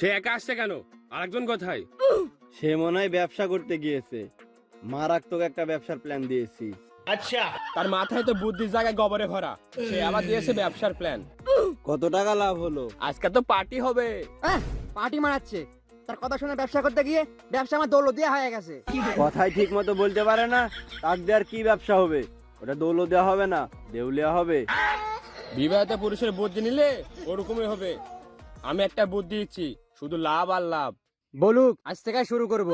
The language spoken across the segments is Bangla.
সে একা আসছে কেন? আরেকজন কোথায়? সে মনে হয় ব্যবসা করতে গিয়েছে। মারাত্মক একটা ব্যবসার প্ল্যান দিয়েছি। আচ্ছা, তার মাথায় তো বুদ্ধির জায়গায় গোবরে ভরা। সে আবার দিয়েছে ব্যবসার প্ল্যান। কত টাকা লাভ হলো? আজকে তো পার্টি হবে। পার্টি মারাচ্ছে। তার কথা শুনে ব্যবসা করতে গিয়ে ব্যবসা আমার দৌলতিয়া হয়ে গেছে। কথাই ঠিক মতো বলতে পারে না, তাক দেওয়ার কি ব্যবসা হবে? ওটা দৌলত দেওয়া হবে না, দেউলিয়া হবে। বিবাহিত পুরুষের বুদ্ধি নিলে ওরকমই হবে। আমি একটা বুদ্ধি দিচ্ছি, শুধু লাভ আর লাভ। বলুক, আজ থেকে শুরু করব।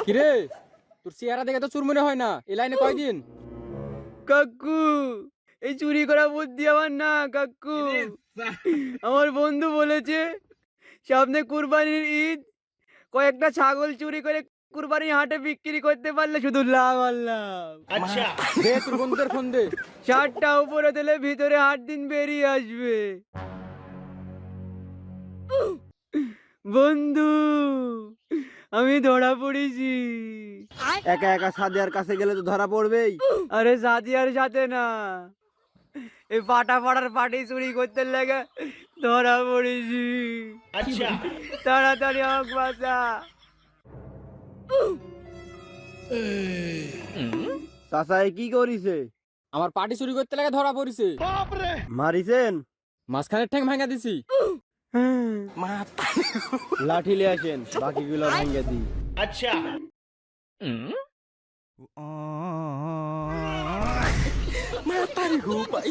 কিরে, তোর চেহারা দেখে তো চুর মনে হয় না। এই লাইনে কয়দিন? কাকু, এই চুরি করা বুদ্ধি আমার না কাকু। আমার বন্ধু বলেছে সামনে কুরবানির ঈদ, কয়েকটা ছাগল চুরি করে কুরবানির হাটে বিক্রি করতে পারলে শুধু লাভ আর লাভ। আচ্ছা, দে তোর বন্ধুদের ফোন দে। শার্টটা উপরে দিলে ভিতরে 8 দিন বেরিয়ে আসবে। বন্ধু, আমি ধরা পড়েছি। একা একা সাদিয়ার কাছে গেলে তো ধরা পড়বেই। আরে সাদিয়ার সাথে না, এই পাটা পাড়ার পাটি চুরি করতে লাগে ধরা পড়েছি। আচ্ছা, তাড়াতাড়ি আমাকে বাঁচা। চাচাই কি করিছে? আমার পার্টি চুরি করতে লাগে ধরা পড়িছে। মারিছেন? মাঝখানের ঠ্যাং ভাঙা দিছি। লাঠি লিয়ে আসেন, বাকিগুলো ভেঙে দিই। আচ্ছা। মাতারি গো ভাই।